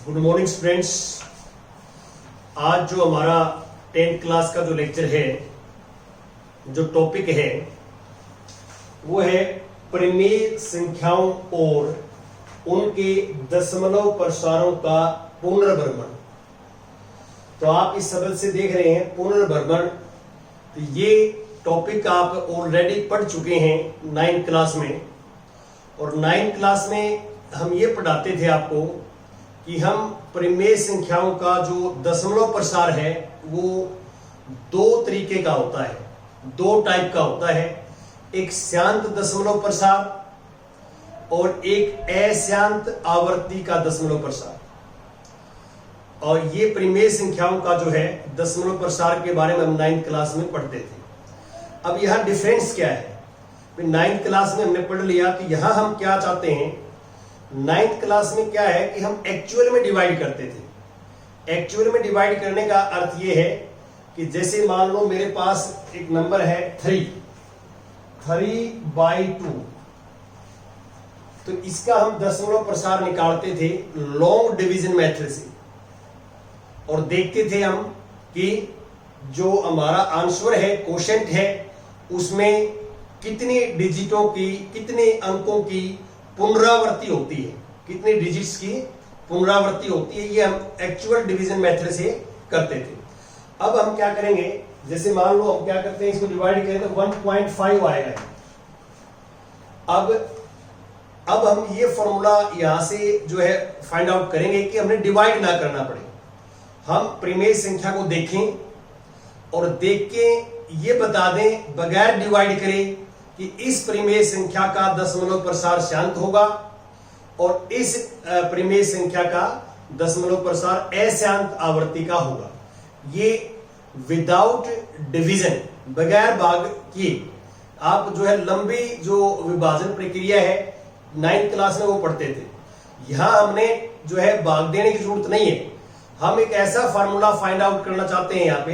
Good morning students. आज जो हमारा 10th क्लास का जो लेक्चर है, जो टॉपिक है वो है परिमेय संख्याओं और उनके दशमलव प्रसारों का पुनर्भ्रमण। तो आप इस शब्द से देख रहे हैं पुनर्भ्रमण। तो ये टॉपिक आप ऑलरेडी पढ़ चुके हैं 9th क्लास में। और 9th क्लास में हम ये पढ़ाते थे आपको कि हम परिमेय संख्याओं का जो दशमलव प्रसार है वो दो तरीके का होता है, दो टाइप का होता है। एक शांत दशमलव प्रसार और एक अशांत आवर्ती का दशमलव प्रसार। और ये परिमेय संख्याओं का जो है दशमलव प्रसार के बारे में हम 9th क्लास में पढ़ते थे। अब यहाँ डिफरेंस क्या है? 9th क्लास में हमने पढ़ लिया कि यहाँ हम क्या चाहते हैं। 9th क्लास में क्या है कि हम एक्चुअल में डिवाइड करते थे। एक्चुअल में डिवाइड करने का अर्थ ये है कि जैसे मान लो मेरे पास एक नंबर है 3/2, तो इसका हम दशमलव प्रसार निकालते थे लॉन्ग डिवीजन मेथड से। और देखते थे हम कि जो हमारा आंसर है, क्वोशिएंट है, उसमें कितनी डिजिटों की, कितने अंकों की पुनरावृत्ति होती है, कितने डिजिट्स की पुनरावृत्ति होती है। ये हम एक्चुअल डिवीजन मेथड से करते थे। अब हम क्या करेंगे, जैसे मान लो हम क्या करते हैं, इसको डिवाइड करें तो 1.5 आएगा। अब हम ये फॉर्मूला यहां से जो है फाइंड आउट करेंगे कि हमने डिवाइड ना करना पड़े। हम परिमेय संख्या को देखें और देख के ये बता दें बगैर डिवाइड करें कि इस परिमेय संख्या का दशमलव प्रसार शांत होगा और इस परिमेय संख्या का दशमलव प्रसार अशांत आवर्ती का होगा। ये विदाउट डिवीजन, बगैर भाग किए। आप जो है लंबी जो विभाजन प्रक्रिया है 9th क्लास में वो पढ़ते थे। यहां हमने जो है भाग देने की जरूरत नहीं है। हम एक ऐसा फार्मूला फाइंड आउट करना चाहते हैं यहाँ पे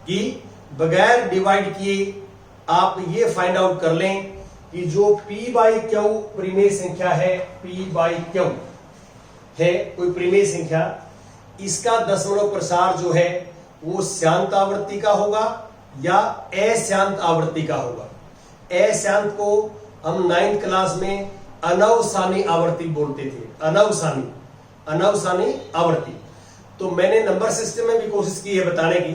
कि बगैर डिवाइड किए आप ये फाइंड आउट कर लें कि जो P/Q परिमेय संख्या है, P/Q है कोई परिमेय संख्या, इसका दशमलव प्रसार जो है वो शांत आवर्ती का होगा या अशांत आवर्ती का होगा। अशांत को हम 9th क्लास में अनवसानी आवर्ती बोलते थे। अनवसानी आवर्ती। तो मैंने नंबर सिस्टम में भी कोशिश की है बताने की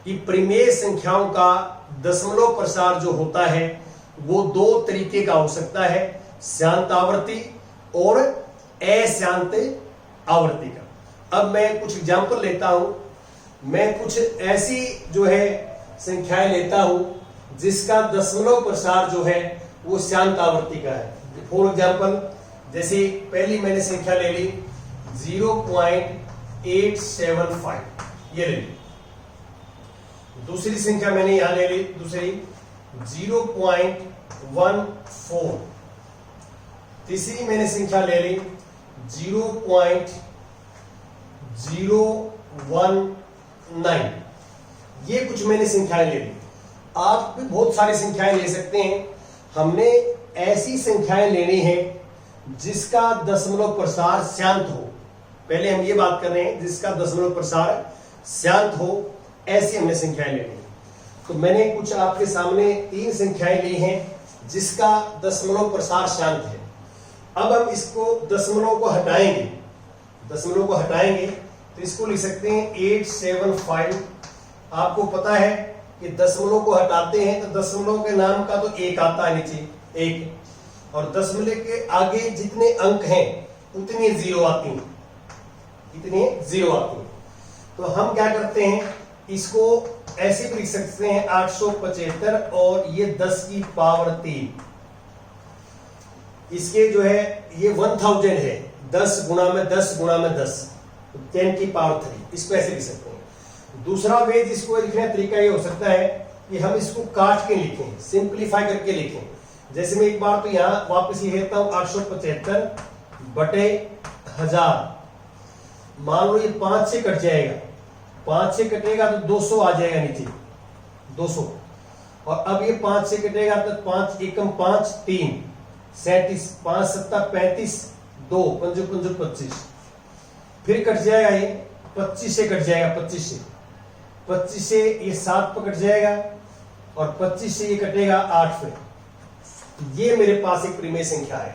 कि परिमेय संख्याओं का दशमलव प्रसार जो होता है वो दो तरीके का हो सकता है, शांत आवर्ती और अशांत आवर्ती का। अब मैं कुछ एग्जांपल लेता हूं। मैं कुछ ऐसी जो है संख्याएं लेता हूं जिसका दशमलव प्रसार जो है वो शांत आवर्ती का है। फॉर एग्जांपल, जैसे पहली मैंने संख्या ले ली 0.875, ये ले ली। दूसरी संख्या मैंने यहां ले ली, दूसरी 0.14। तीसरी मैंने संख्या ले ली 0.019। ये कुछ मैंने संख्याएं ले ली। आप भी बहुत सारी संख्याएं ले सकते हैं। हमने ऐसी संख्याएं लेनी है जिसका दशमलव प्रसार शांत हो। पहले हम ये बात कर रहे हैं जिसका दशमलव प्रसार शांत हो, ऐसी हमने संख्याएं लेनी। तो मैंने कुछ आपके सामने 3 संख्याएं ली हैं जिसका दशमलव प्रसार शांत है। अब हम इसको दशमलव को हटाएंगे तो इसको लिख सकते हैं 875। आपको पता है कि दशमलव को हटाते हैं तो दशमलव के नाम का तो एक आता है नीचे, एक, और दशमलव के आगे जितने अंक हैं उतनी जीरो आती हैं, तो हम क्या करते हैं, इसको ऐसे भी लिख सकते हैं 875 और ये 10 की पावर 3। इसके जो है ये 1000 है, 10 गुणा में 10 गुणा में 10, 10 की पावर 3। इसको ऐसे लिख सकते हैं। दूसरा वे जिसको लिखने का तरीका ये हो सकता है कि हम इसको काट के लिखें, सिंप्लीफाई करके लिखें। जैसे मैं एक बार तो यहां वापस लिख लेता हूं 875/1000। मान लो ये 5 से कट जाएगा, 5 से कटेगा तो 200 आ जाएगा नीचे, 200। और अब ये 5 से कटेगा तो 5 एकम 5, 3 37, 5 7 35, 2 5 5 25। फिर कट जाएगा ये 25 से कट जाएगा, 25 से ये 7 पर कट जाएगा और 25 से ये कटेगा 8 पे। ये मेरे पास एक परिमेय संख्या है।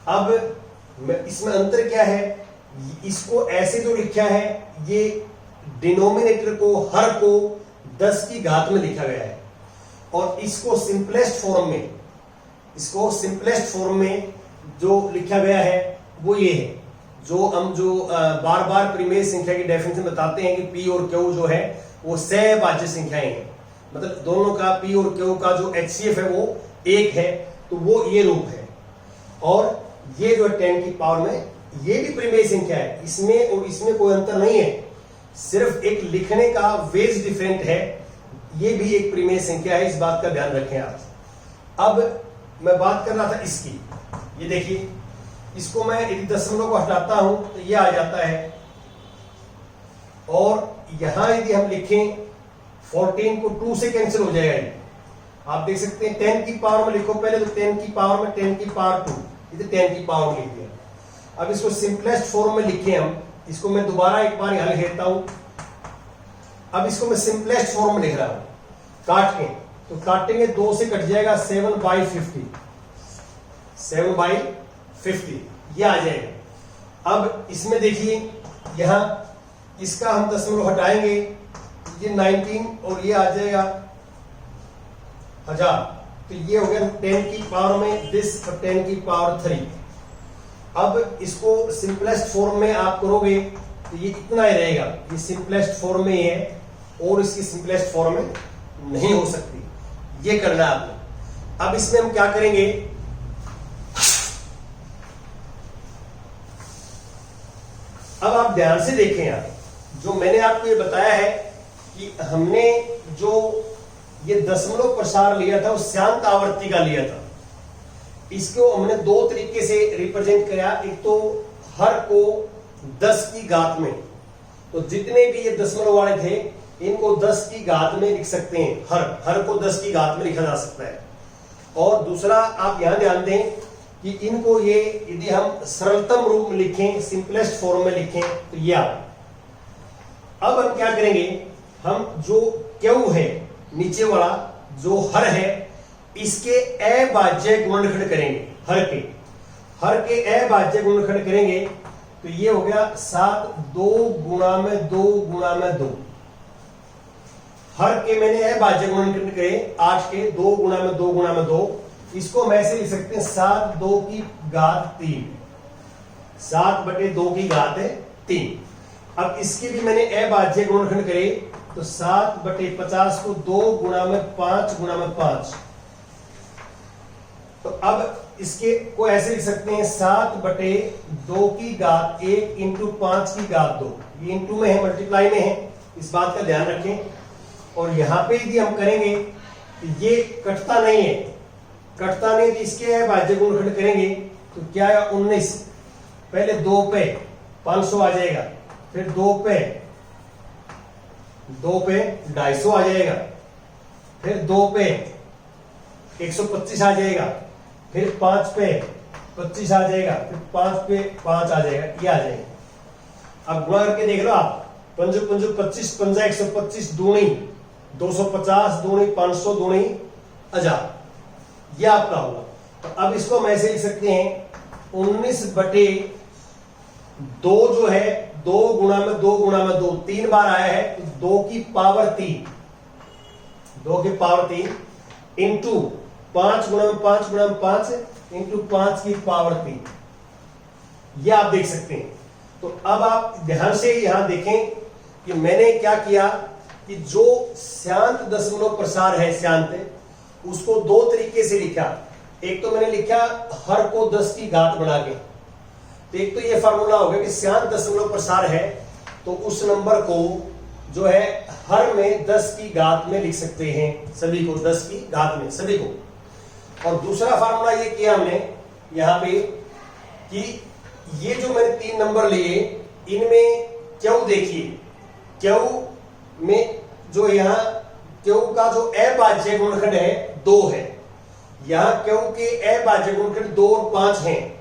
अब इसमें अंतर क्या है, इसको ऐसे जो लिखा है ये डिनोमिनेटर को, हर को 10 की घात में लिखा गया है, और इसको सिंपलेस्ट फॉर्म में जो लिखा गया है वो ये है, जो हम बार बार परिमेय संख्या की डेफिनेशन बताते हैं कि पी और क्यू जो है वो सहभाज्य संख्याएं हैं, मतलब दोनों का पी और क्यू का जो HCF है वो 1 है, तो वो ये रूप है। और ये जो 10 की पावर में ये भी परिमेय संख्या है, इसमें और इसमें कोई अंतर नहीं है, सिर्फ एक लिखने का वेज डिफरेंट है। ये भी एक परिमेय संख्या है, इस बात का ध्यान रखें आप। अब मैं बात कर रहा था इसकी, ये देखिए, इसको मैं यदि दशमलव को हटाता हूं तो ये आ जाता है, और यहां यदि हम लिखें 14 को 2 से कैंसिल हो जाएगा। ये आप देख सकते हैं 10 की पावर में लिखो पहले, तो 10 की पावर में 10 की पावर 2, इधर 10 की पावर में लिख दिया। अब इसको सिंपलेस्ट फॉर्म में लिखे हम, इसको मैं दोबारा एक बार यहां लिख देता हूं। अब इसको मैं सिंपलेस्ट फॉर्म में लिख रहा हूं, काट के, तो काटेंगे 2 से कट जाएगा 7/50, 7/50 ये आ जाएगा। अब इसमें देखिए यहां इसका हम दशमलव हटाएंगे, ये 19 और ये आ जाएगा 1000, तो ये हो गया 10 की पावर में दिस और 10 की पावर 3। अब इसको सिंपलेस्ट फॉर्म में आप करोगे तो ये इतना ही रहेगा, ये सिंपलेस्ट फॉर्म में है और इसकी सिंपलेस्ट फॉर्म में नहीं हो सकती, ये करना है आपने। अब इसमें हम क्या करेंगे, अब आप ध्यान से देखें यार, जो मैंने आपको ये बताया है कि हमने जो ये दशमलव प्रसार लिया था वो शांत आवृत्ति का लिया था। इसको हमने 2 तरीके से रिप्रेजेंट किया, एक तो हर को 10 की घात में, तो जितने भी ये दशमलव वाले थे इनको 10 की घात में लिख सकते हैं, हर को 10 की घात में लिखा जा सकता है। और दूसरा आप यहां ध्यान दें कि इनको ये यदि हम सरलतम रूप में लिखें, सिंपलेस्ट फॉर्म में लिखें, तो ये अब हम क्या करेंगे, हम जो क्यू है नीचे वाला जो हर है इसके अभाज्य गुणनखंड करेंगे, हर के अभाज्य गुणनखंड करेंगे, तो ये हो गया 7 2 गुणा में 2 गुणा में 2। हर के मैंने अभाज्य गुणनखंड करे 8 के 2 गुणा में 2 गुणा में 2, इसको हम ऐसे लिख सकते हैं 7 2 की घात 3, 7/2 की घात 3। अब इसकी भी मैंने अभाज्य गुणनखंड करे तो 7/50 को 2 गुणा में 5 गुणा में 5, तो अब इसके को ऐसे लिख सकते हैं 7/2 की घात 1 इंटू 5 की घात 2, ये इंटू में है, मल्टीप्लाई में है, इस बात का ध्यान रखें। और यहां पे यदि हम करेंगे तो ये कटता नहीं है, तो इसके अभाज्य गुणनखंड करेंगे तो क्या है 19, पहले 2 पे 500 आ जाएगा, फिर 2 पे 250 आ जाएगा, फिर 2 पे 125 आ जाएगा, फिर 5 पे 25 आ जाएगा, फिर 5 पे 5 आ जाएगा, ये आ जाएगा। अब गुणा करके देख लो आप, 5 5 25 पंजा 125 दूनी 250 दूनी 500 दूनी 1000, यह आपका होगा। तो अब इसको हम ऐसे लिख सकते हैं 19/2 जो है 2 गुणा में 2 गुणा में 2 3 बार आया है, तो 2 की पावर 3 इंटू 5 गुणा में 5 गुणा में 5 इंटू 5 की पावर 3, यह आप देख सकते हैं। तो अब आप ध्यान से यहां देखें कि मैंने क्या किया कि जो शांत दशमलव प्रसार है, शांत, उसको 2 तरीके से लिखा। एक तो मैंने लिखा हर को 10 की घात बना के, तो एक तो ये फार्मूला हो गया कि शांत दशमलव प्रसार है तो उस नंबर को जो है हर में 10 की घात में लिख सकते हैं, सभी को 10 की घात में सभी को। और दूसरा फार्मूला ये किया हमने यहां पे कि ये जो मैंने 3 नंबर लिए इनमें क्यू देखिए, क्यू में जो यहां क्यू का जो अभाज्य गुणनखंड है 2 है, यहां क्यू के अभाज्य गुणनखंड 2 और 5 हैं,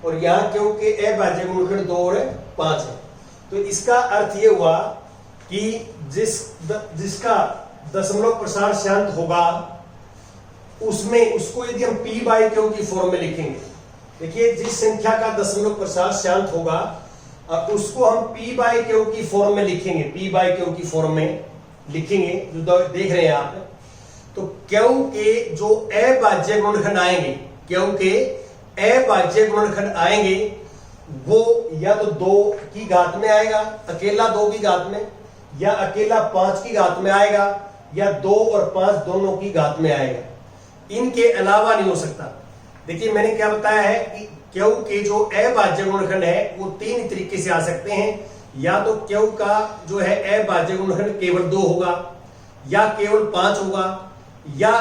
और यहाँ क्योंकि अभाज्य गुणनखंड 2 और 5 है। तो इसका अर्थ ये हुआ कि जिसका दशमलव प्रसार शांत होगा उसमें उसको यदि हम p बाई क्यू की फॉर्म में लिखेंगे, देखिए जिस संख्या का दशमलव प्रसार शांत होगा उसको हम p बाई क्यू की फॉर्म में लिखेंगे, p बाई क्यू की फॉर्म में लिखेंगे, जो देख रहे हैं आप। तो क्यू के जो अभाज्य गुणनखंड आएंगे, क्यू के अभाज्य गुणनखंड आएंगे वो या तो 2 की घात में आएगा, अकेला 2 की घात में, या अकेला 5 की घात में आएगा, या 2 और 5 दोनों की घात में आएगा। इनके अलावा नहीं हो सकता। देखिए मैंने क्या बताया है कि क्यू के जो अभाज्य गुणनखंड है वो 3 तरीके से आ सकते हैं, या तो क्यू का जो है अभाज्य गुणनखंड केवल 2 होगा, या केवल 5 होगा, या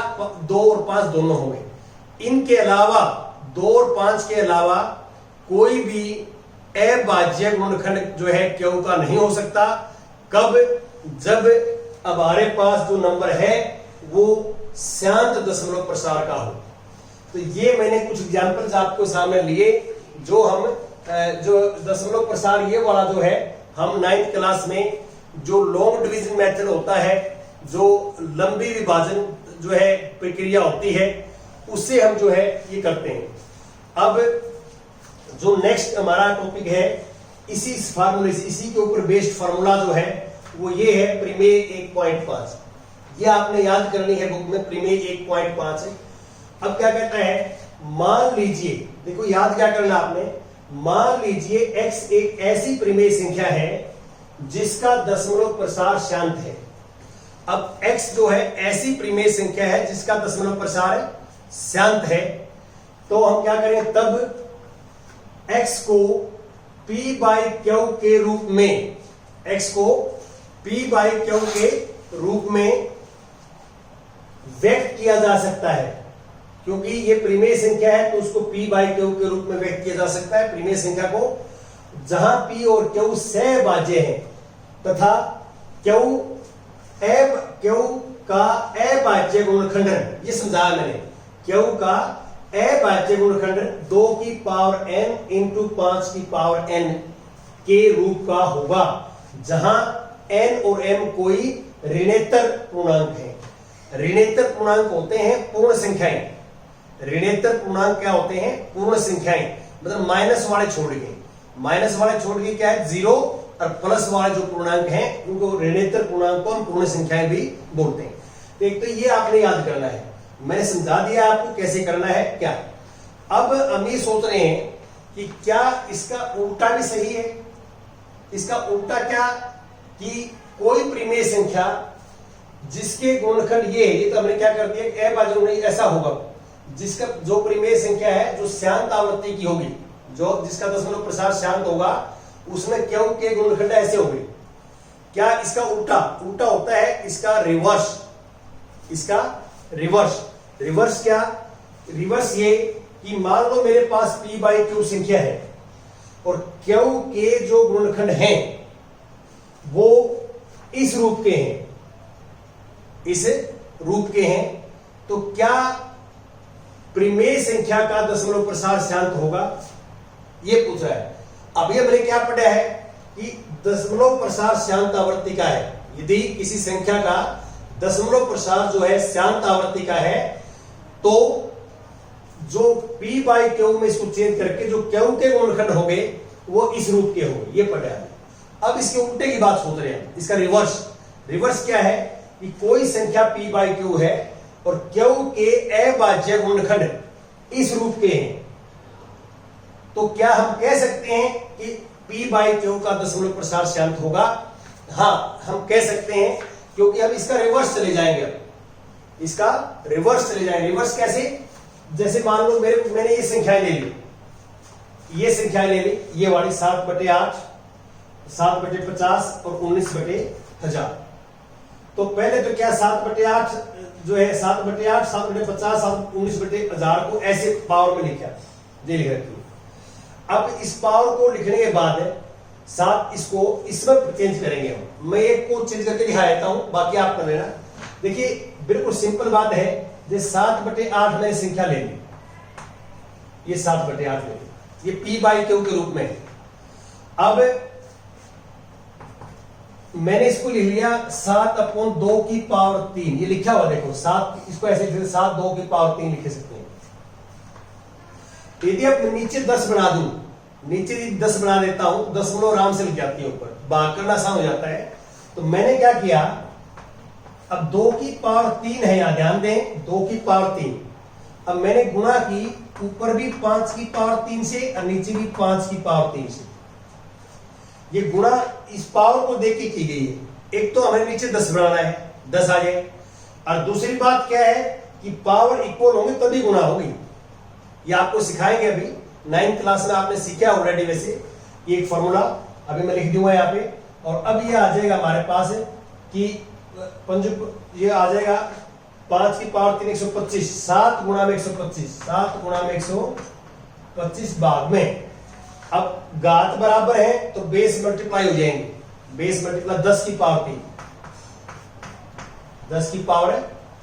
2 और 5 दोनों होंगे। इनके अलावा 2 और 5 के अलावा कोई भी अभाज्य गुणनखंड जो है क्यू का नहीं हो सकता। कब? जब हमारे पास जो नंबर है वो शांत दशमलव प्रसार का हो। तो ये मैंने कुछ एग्जांपल्स आपको सामने लिए, जो हम जो दशमलव प्रसार ये वाला जो है हम 9th क्लास में जो लॉन्ग डिवीजन मेथड होता है, जो लंबी विभाजन जो है प्रक्रिया होती है, उससे हम जो है ये करते हैं। अब जो नेक्स्ट हमारा टॉपिक है इसी फार्मूले से, इसी के ऊपर बेस्ड फार्मूला जो है वो ये है प्रमेय 1.5। ये आपने याद करनी है बुक में, प्रमेय 1.5 है। अब क्या कहता है, मान लीजिए, देखो याद क्या करना आपने, मान लीजिए x एक ऐसी प्रमेय संख्या है जिसका दशमलव प्रसार शांत है। अब x जो है ऐसी प्रमेय संख्या है जिसका दशमलव प्रसार शांत है, तो हम क्या करें, तब x को p बाई क्यू के रूप में, x को p बाई क्यू के रूप में व्यक्त किया जा सकता है। क्योंकि ये प्रमेय संख्या है तो उसको p बाई क्यू के रूप में व्यक्त किया जा सकता है, प्रमेय संख्या को, जहां p और q सहभाज्य हैं तथा क्यू का अभाज्य गुणनखंड, ये समझाया मैंने, क्यू का अभाज्य गुणनखंड 2 की पावर n इंटू 5 की पावर n के रूप का होगा, जहां n और m कोई ऋणेतर पूर्णांक है। ऋणेतर पूर्णांक होते हैं पूर्ण संख्याएं। ऋणेतर पूर्णांक क्या होते हैं? पूर्ण संख्याएं, मतलब माइनस वाले छोड़ के, माइनस वाले छोड़ के क्या है, 0, और प्लस वाले जो पूर्णांक हैं उनको ऋणेतर पूर्णांक को हम पूर्ण संख्याएं भी बोलते हैं। तो एक तो ये आपने याद करना है, मैंने समझा दिया आपको कैसे करना है क्या। अब हम ये सोच रहे हैं कि क्या इसका उल्टा भी सही है। इसका उल्टा क्या, कि कोई प्रमेय संख्या जिसके गुणनखंड ये है, ये तो हमने क्या कर दिया, अभाज्य गुणनखंड ऐसा होगा जिसका जो प्रमेय संख्या है जो शांत आवृत्ति की होगी, जो जिसका दशमलव प्रसार शांत होगा, उसमें क्यू के गुणनखंड ऐसे होंगे। क्या इसका उल्टा? उल्टा होता है इसका रिवर्स। इसका रिवर्स, रिवर्स क्या? रिवर्स ये कि मान लो मेरे पास p बाई क्यू संख्या है और क्यू के जो गुणनखंड हैं वो इस रूप के हैं, इस रूप के हैं, तो क्या प्रमेय संख्या का दशमलव प्रसार शांत होगा, ये पूछ रहा है। अब ये मैंने क्या पढ़ा है कि दशमलव प्रसार शांत आवृत्ति का है। यदि किसी संख्या का दशमलव प्रसार जो है शांत आवृत्ति का है, तो जो p बाई क्यू में इसको चेंज करके जो क्यू के गुणनखंड होंगे वो इस रूप के होंगे, ये पढ़ा है। अब इसके उल्टे की बात सोच रहे हैं, इसका रिवर्स। रिवर्स क्या है कि कोई संख्या p बाई क्यू है और क्यू के अभाज्य गुणनखंड इस रूप के हैं, तो क्या हम कह सकते हैं कि p बाई क्यू का दशमलव प्रसार शांत होगा? हाँ, हम कह सकते हैं, क्योंकि अब इसका रिवर्स चले जाएंगे। अब इसका रिवर्स चले जाएंगे। रिवर्स कैसे? जैसे मान लो मैंने ये संख्याएं ले ली, ये संख्याएं ले ली, ये वाली 7/8, 7/50 और 19/1000। तो पहले तो क्या 7/8 जो है 7/8, 7/50, 19/1000 को ऐसे पावर में लिखा, ये लिख रखी। अब इस पावर को लिखने के बाद 7 इसको इसमें चेंज करेंगे हम। मैं एक को चेंज करके दिखा देता हूं, बाकी आप कर लेना। देखिए बिल्कुल सिंपल बात है, जैसे 7/8 मैंने संख्या ले ली, ये 7/8 ले ली। ये P/Q के रूप में है। अब मैंने इसको लिख लिया 7/2 की पावर 3, ये लिखा हुआ देखो 7, इसको ऐसे 7/2 की पावर 3 लिख सकते हैं। यदि अब नीचे 10 बना दूं, नीचे 10 बना देता हूं, दशमलव आराम से लिख जाती है, ऊपर भाग करना आसान हो जाता है। तो मैंने क्या किया, अब 2 की पावर 3 है, यहां ध्यान दें 2 की पावर 3। अब मैंने गुणा की ऊपर भी 5 की पावर 3 से और नीचे भी 5 की पावर 3 से। ये गुणा इस पावर को देख के की गई है। एक तो हमें नीचे 10 बनाना है, 10 आ जाए, और दूसरी बात क्या है कि पावर इक्वल होंगे तभी गुणा होगी। ये आपको सिखाएंगे अभी 9th क्लास में, आपने सीखा ऑलरेडी वैसे। ये एक फॉर्मूला अभी मैं लिख दूंगा यहाँ पे। और अब ये आ जाएगा हमारे पास कि ये आ जाएगा 5 की पावर 3 125, 7 गुणा में 125, 7 गुणा में 125 भाग में। अब घात बराबर है तो बेस मल्टीप्लाई हो जाएंगे, बेस मल्टीप्लाई 10 की पावर 3, 10 की पावर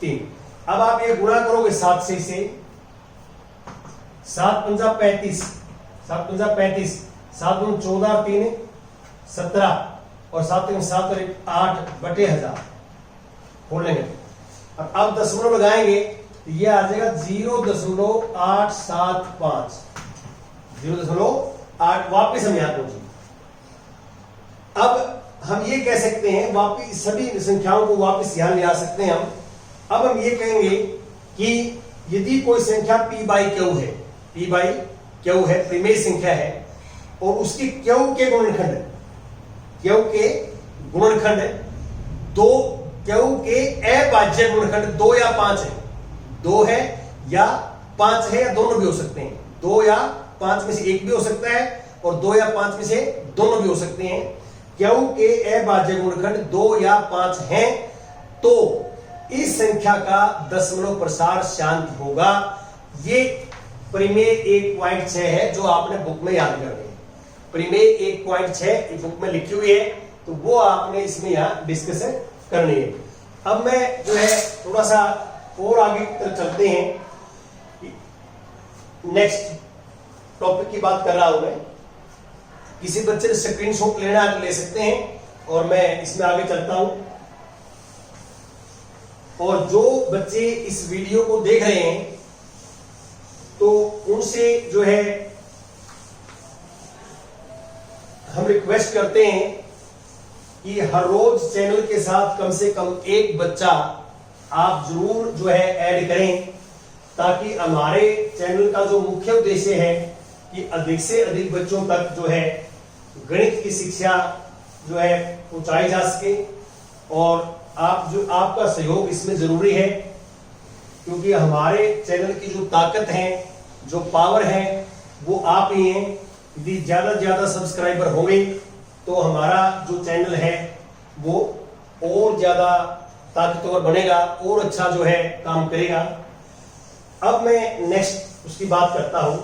3। अब आप ये गुणा करोगे 7 से, 7 पंजा 35, 7 पंजा 35, 7 गुण 14 और 3 17, और 7 गुण 7 और 8/1000 खोल लेंगे। अब दशमलव लगाएंगे तो ये आ जाएगा 0.875, 0.8। वापिस हम यहां पहुंचे। अब हम ये कह सकते हैं, वापिस सभी संख्याओं को वापिस यहां ले आ सकते हैं हम। अब हम ये कहेंगे कि यदि कोई संख्या P/Q है, P/Q है, परिमेय संख्या है, और उसकी Q के गुणनखंड, Q के गुणनखंड 2, Q के अभाज्य गुणनखंड 2 या 5 है, 2 है या 5 है, या दोनों भी हो सकते हैं। 2 या 5 में से एक भी हो सकता है, और 2 या 5 में से दोनों भी हो सकते हैं। Q के अभाज्य गुणनखंड 2 या 5 हैं तो इस संख्या का दशमलव प्रसार शांत होगा। ये परिमेय 1.6 है जो आपने बुक में याद करनी है। परिमेय 1.6 बुक में लिखी हुई है, तो वो आपने इसमें यहां डिस्कस करनी है। अब मैं जो है थोड़ा सा और आगे की तरफ चलते हैं, नेक्स्ट टॉपिक की बात कर रहा हूं मैं। किसी बच्चे ने स्क्रीनशॉट लेना है तो ले सकते हैं, और मैं इसमें आगे चलता हूं। और जो बच्चे इस वीडियो को देख रहे हैं तो उनसे जो है हम रिक्वेस्ट करते हैं कि हर रोज चैनल के साथ कम से कम एक बच्चा आप जरूर जो है ऐड करें, ताकि हमारे चैनल का जो मुख्य उद्देश्य है कि अधिक से अधिक बच्चों तक जो है गणित की शिक्षा जो है पहुंचाई जा सके। और आपका सहयोग इसमें जरूरी है, क्योंकि हमारे चैनल की जो ताकत है, जो पावर है, वो आप ही हैं। यदि ज्यादा से ज्यादा सब्सक्राइबर होंगे तो हमारा जो चैनल है वो और ज्यादा ताकतवर बनेगा और अच्छा जो है काम करेगा। अब मैं नेक्स्ट उसकी बात करता हूं।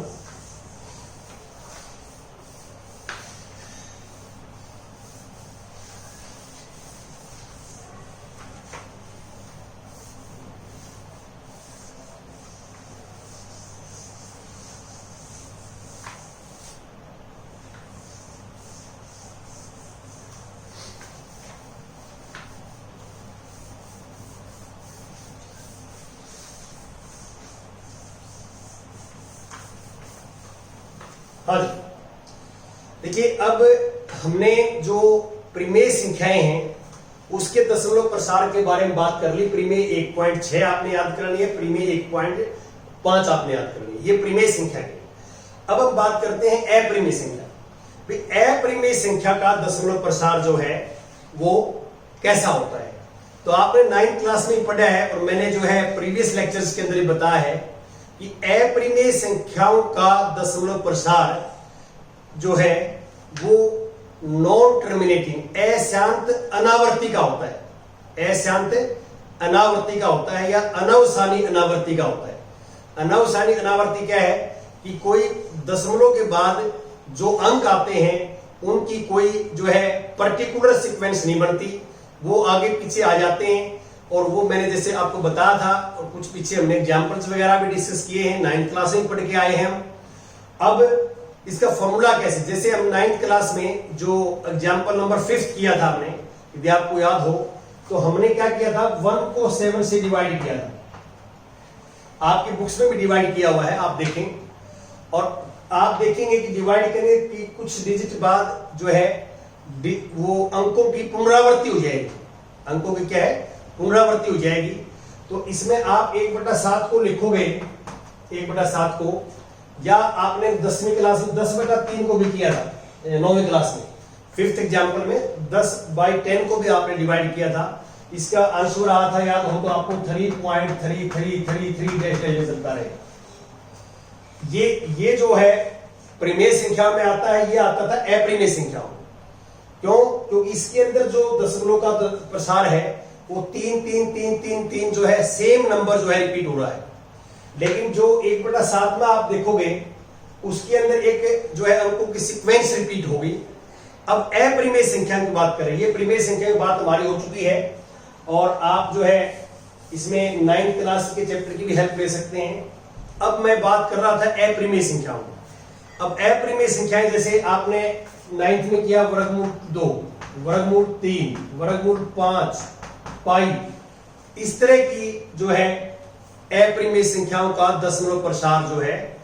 हाँ जी, देखिए अब हमने जो परिमेय संख्याएं हैं उसके दशमलव प्रसार के बारे में बात कर ली। परिमेय 1.6 आपने याद करनी है, परिमेय 1.5 आपने याद करनी है, ये परिमेय संख्या है। अब हम बात करते हैं अपरिमेय संख्या। अपरिमेय संख्या का दशमलव प्रसार जो है वो कैसा होता है, तो आपने 9th क्लास में पढ़ा है, और मैंने जो है प्रीवियस लेक्चर्स के अंदर ही बताया है कि अपरिमेय संख्याओं का दशमलव प्रसार जो है वो नॉन टर्मिनेटिंग, अशांत अनावर्ती का होता है। अशांत अनावर्ती का होता है, या अनवसानी अनावर्ती का होता है। अनवसानी अनावर्ती क्या है कि कोई दशमलव के बाद जो अंक आते हैं उनकी कोई जो है पर्टिकुलर सीक्वेंस नहीं बनती, वो आगे पीछे आ जाते हैं। और वो मैंने जैसे आपको बताया था, और कुछ पीछे हमने एग्जाम्पल्स वगैरह भी डिस्कस किए हैं, 9th क्लास में पढ़ के आए हैं हम। अब इसका फॉर्मूला कैसे, जैसे हम 9th क्लास में जो एग्जाम्पल नंबर 5 किया था हमने, यदि आपको याद हो तो हमने क्या किया था, 1 को 7 से डिवाइड किया था। आपकी बुक्स में भी डिवाइड किया हुआ है, आप देखें, और आप देखेंगे कि डिवाइड करने की कुछ डिजिट बाद जो है वो अंकों की पुनरावृत्ति हो जाएगी। अंकों की क्या है, पुनरावृत्ति हो जाएगी। तो इसमें आप 1/7 को लिखोगे, 1/7 को, या आपने 10वीं क्लास में 10/3 को भी किया था, 9वीं क्लास में 5th एग्जाम्पल में 10/10 को भी आपने डिवाइड किया था। इसका आंसर रहा था, याद हो तो आपको 3.3333 चलता रहे। ये जो है परिमेय संख्या में आता है, ये आता था अप्रिमेय संख्याओं। क्यों? क्योंकि इसके अंदर जो दशमलव का प्रसार है वो 3 जो है सेम नंबर जो है रिपीट हो रहा है। लेकिन जो 1/7 में आप देखोगे उसके अंदर एक जो है अंकों की सीक्वेंस रिपीट होगी। अब अप्रिमेय संख्या की बात करें, ये परिमेय संख्या की बात हमारी हो चुकी है, और आप जो है इसमें 9th क्लास के चैप्टर की भी हेल्प ले सकते हैं। अब मैं बात कर रहा था अप्रिमेय संख्याओं की। अब अप्रिमेय संख्याएं जैसे आपने 9th में किया, वर्गमूल 2, वर्गमूल 3, वर्गमूल 5, पाई, इस तरह की जो है अप्रिमेय संख्याओं का दशमलव प्रसार जो है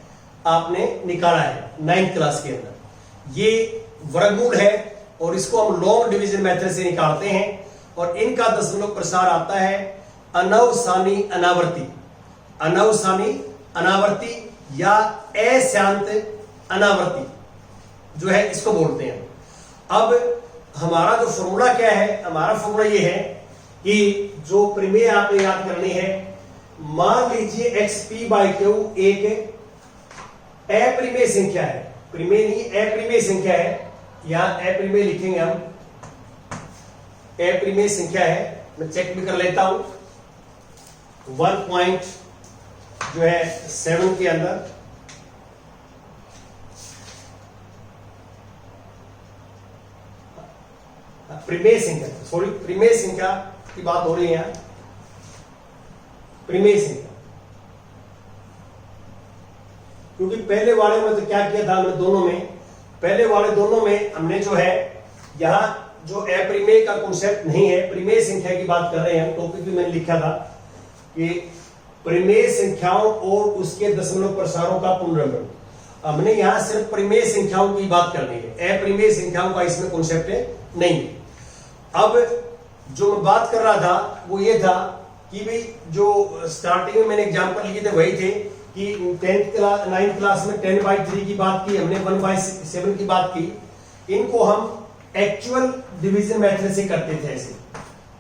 आपने निकाला है 9th क्लास के अंदर। ये वर्गमूल है और इसको हम लॉन्ग डिवीजन मेथड से निकालते हैं, और इनका दशमलव प्रसार आता है अनवसानी अनावर्ती, अनवसानी अनावर्ती या अशांत अनावर्ती जो है इसको बोलते हैं। अब हमारा जो फॉर्मूला क्या है, हमारा फॉर्मूला ये है कि जो परिमेय आपने याद करनी है, मान लीजिए xp/q एक अप्रिमेय संख्या है, परिमेय नहीं अप्रिमेय संख्या है, यहां अप्रिमेय लिखेंगे हम, अप्रिमेय संख्या है। मैं चेक भी कर लेता हूं, 1.7 के अंदर परिमेय संख्या, सॉरी परिमेय संख्या की बात हो रही है यहां, परिमेय संख्या। क्योंकि पहले वाले में तो क्या किया था हमने, दोनों में, पहले वाले दोनों में हमने जो है यहां जो अप्रिमेय का कॉन्सेप्ट नहीं है, परिमेय संख्या की बात कर रहे हैं। टॉपिक भी मैंने लिखा था कि परिमेय संख्याओं और उसके दशमलव प्रसारों का पुनर्गणन। हमने यहां सिर्फ परिमेय संख्याओं की बात करनी है, अप्रिमेय संख्याओं का इसमें कॉन्सेप्ट नहीं है। अब जो मैं बात कर रहा था वो ये था कि भाई जो स्टार्टिंग में मैंने एग्जांपल लिए थे वही थे कि 9th क्लास में 10/3 की बात की हमने, 1/7 की बात की। इनको हम एक्चुअल डिवीजन मेथड से करते थे,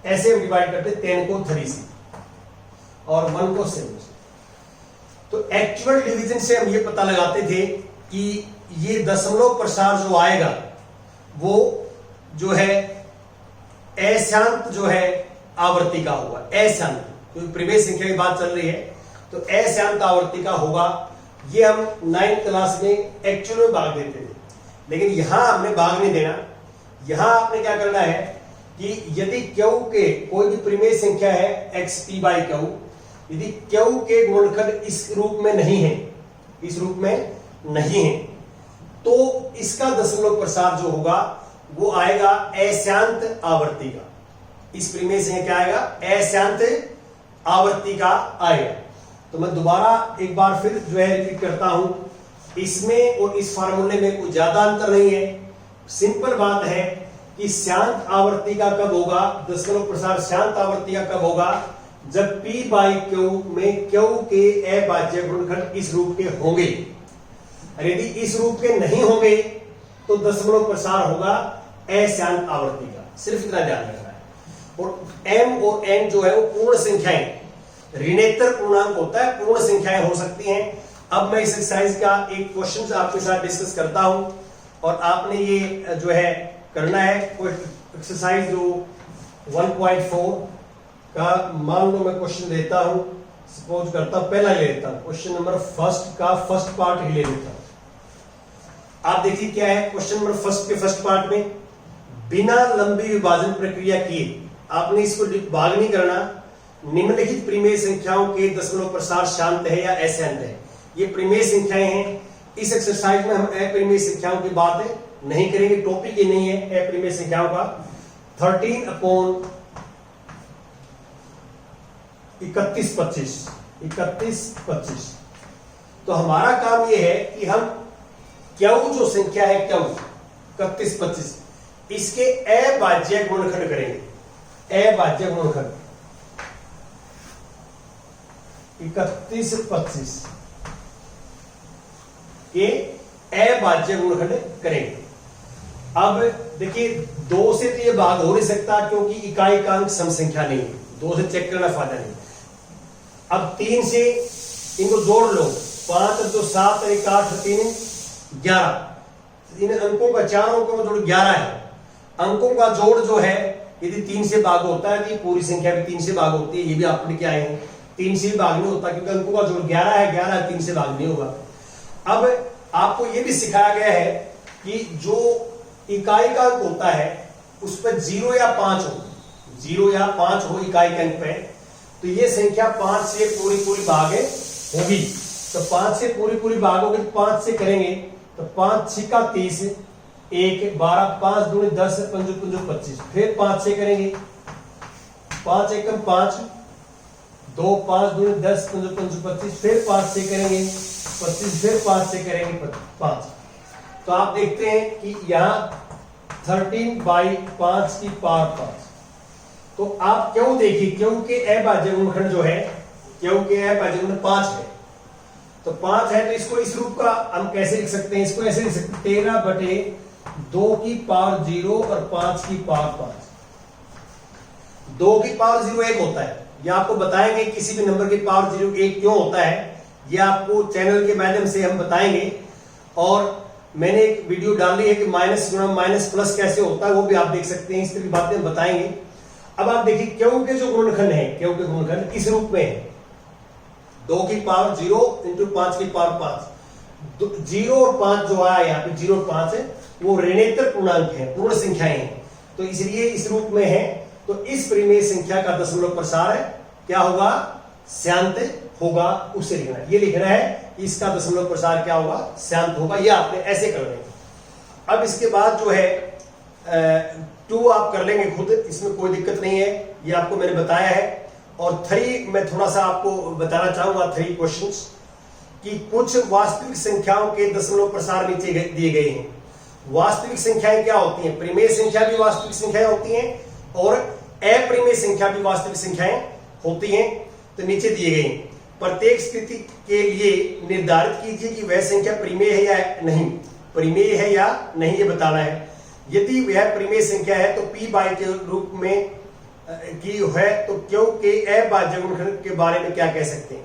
ऐसे हम डिवाइड करते, 10 को 3 से और 1 को 7 से। तो एक्चुअल डिवीजन से हम ये पता लगाते थे कि ये दशमलव प्रसार जो आएगा वो जो है अशांत जो है आवर्ती का होगा, अशांत, क्योंकि परिमेय संख्या की बात चल रही है तो अशांत आवर्ती का होगा। ये हम 9th क्लास में एक्चुअल में भाग देते थे, लेकिन यहां हमने भाग नहीं देना। यहां आपने क्या करना है कि यदि Q के कोई भी परिमेय संख्या है xp/q, यदि Q के गुणनखंड इस रूप में नहीं है, इस रूप में नहीं है, तो इसका दशमलव प्रसार जो होगा वो आएगा अशांत आवर्ती का। इस परिमेय संख्या क्या आएगा, अशांत आवर्ती का आएगा। तो मैं दोबारा एक बार फिर जो है रिपीट करता हूं, इसमें और इस फार्मूले में कोई ज्यादा अंतर नहीं है। सिंपल बात है कि शांत आवर्ती का कब होगा, दशमलव प्रसार शांत आवर्ती का कब होगा, जब p/q में q के अभाज्य गुणनखंड इस रूप के होंगे। यदि इस रूप के नहीं होंगे तो दशमलव प्रसार होगा अशांत आवर्ती का। सिर्फ इतना ध्यान रखना है। और m और n जो है वो पूर्ण संख्याएं, ऋणेतर पूर्णांक होता है, पूर्ण संख्याएं हो सकती हैं। अब मैं इस एक्सरसाइज का एक क्वेश्चन आपके साथ डिस्कस करता हूं और आपने ये जो है करना है। एक्सरसाइज जो 1.4 का मान लो मैं क्वेश्चन देता हूं, सपोज करता हूं पहला ले लेता हूं, क्वेश्चन नंबर फर्स्ट का फर्स्ट पार्ट ही ले लेता हूं। आप देखिए क्या है क्वेश्चन नंबर फर्स्ट के फर्स्ट पार्ट में, बिना लंबी विभाजन प्रक्रिया किए, आपने इसको भाग नहीं करना, निम्नलिखित परिमेय संख्याओं के दशमलव प्रसार शांत है या अशांत है। ये परिमेय संख्याएं हैं, इस एक्सरसाइज में हम अपरिमेय संख्याओं की बात नहीं करेंगे, टॉपिक ये नहीं है अपरिमेय संख्याओं का। 13/31/25 तो हमारा काम ये है कि हम क्यू जो संख्या है क्यू 31/25 इसके अभाज्य गुणनखंड करेंगे। अभाज्य गुणनखंड 31/25 के अभाज्य गुणनखंड करेंगे। अब देखिए 2 से तो ये भाग हो नहीं सकता क्योंकि इकाई का अंक सम संख्या नहीं है, 2 से चेक करना फायदा नहीं। अब 3 से इनको जोड़ लो, 5 2 7 1 8 3 11, इन अंकों का 4 अंकों का जोड़ 11 है। अंकों का जोड़ जो है यदि 3 से भाग होता है तो ये पूरी संख्या भी 3 से भाग होती है, ये भी आप पढ़ के आए हैं। 3 से भी भाग नहीं होता क्योंकि अंकों का जोड़ 11 है, 11 3 से भाग नहीं होगा। अब आपको ये भी सिखाया गया है कि जो इकाई का अंक होता है उस पर 0 या 5 हो, 0 या 5 हो इकाई के अंक पे, तो ये संख्या 5 से पूरी भाग होगी। तो 5 से पूरी भाग होगी, 5 से करेंगे तो 5 6 का 30, 1 12, 5 दूनी 10, 5 5 25। फिर 5 से करेंगे, 5 एकम 5, 2 5 दूनी 10, 5 5 25। फिर 5 से करेंगे 25, फिर 5 से करेंगे 5। तो आप देखते हैं कि यहां 13/5 की पावर 5। तो आप क्यों देखिए, क्योंकि अभाज्य गुणनखंड जो है, क्योंकि अभाज्य गुणनखंड 5 है, तो 5 है तो इसको इस रूप का हम कैसे लिख सकते हैं, इसको ऐसे लिख सकते हैं 13/2 की पावर 0 और 5 की पावर 5। 2 की पावर 0 1 होता है, ये आपको बताएंगे किसी भी नंबर की पावर 0 1 क्यों होता है, ये आपको चैनल के माध्यम से हम बताएंगे। और मैंने एक वीडियो डाली है कि माइनस गुणा माइनस प्लस कैसे होता है, वो भी आप देख सकते हैं, इस तरह की बातें बताएंगे। अब आप देखिए क्यों के जो गुणनखंड है, क्यों के गुणनखंड इस रूप में है, 2 की पावर 0 इंटू 5 की पावर 5। 0 और 5 जो आया यहाँ पे 0 और 5 है वो ऋणेतर पूर्णांक है, पूर्ण संख्याएं हैं, तो इसलिए इस रूप में है। तो इस परिमेय संख्या का दशमलव प्रसार है क्या होगा, शांत होगा, उसे लिखना है, ये लिखना है इसका दशमलव प्रसार क्या होगा, शांत होगा, ये आपने ऐसे कर लेंगे। अब इसके बाद जो है 2 आप कर लेंगे खुद, इसमें कोई दिक्कत नहीं है, ये आपको मैंने बताया है। और 3 मैं थोड़ा सा आपको बताना चाहूंगा, 3 क्वेश्चंस कि कुछ वास्तविक संख्याओं के दशमलव प्रसार नीचे दिए गए हैं। वास्तविक संख्याएं क्या होती हैं, परिमेय संख्या भी वास्तविक संख्याएं होती हैं और अपरिमेय संख्या भी वास्तविक संख्याएं होती हैं। तो नीचे दिए गए हैं, प्रत्येक स्थिति के लिए निर्धारित कीजिए कि वह संख्या परिमेय है या नहीं, परिमेय है या नहीं ये बताना है। यदि वह परिमेय संख्या है तो p बाई के रूप में की है, तो क्यों के अभाज्य गुणनखंड के बारे में क्या कह सकते हैं।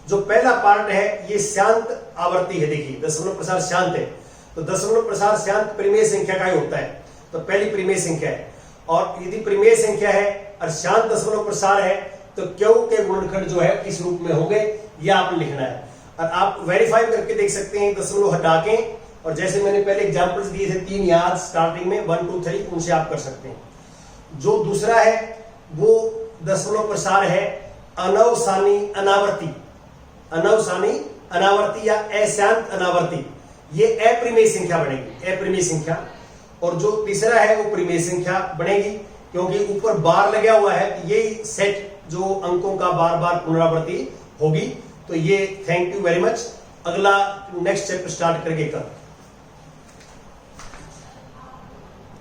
जो पहला पार्ट है ये शांत आवर्ती है, देखिए दशमलव प्रसार शांत है, तो दशमलव प्रसार शांत परिमेय संख्या का ही होता है, तो पहली परिमेय संख्या है। और यदि परिमेय संख्या है और शांत दशमलव प्रसार है तो क्यों के गुणनखंड जो है इस रूप में होंगे, ये आपने लिखना है। और आप वेरीफाई करके देख सकते हैं, दशमलव हटा के, और जैसे मैंने पहले एग्जांपल्स दिए थे 3 याद स्टार्टिंग में 1 2 3, उनसे आप कर सकते हैं। जो दूसरा है वो दशमलव प्रसार है अनवसानी अनावर्ती, अनवसानी अनावर्ती या अशांत अनावर्ती, ये अपरिमेय संख्या बनेगी, अपरिमेय संख्या। और जो तीसरा है वो परिमेय संख्या बनेगी, क्योंकि ऊपर बार लगा हुआ है, ये सेट जो अंकों का बार बार पुनरावृत्ति होगी। तो ये थैंक यू वेरी मच। अगला नेक्स्ट चैप्टर स्टार्ट करेंगे कल।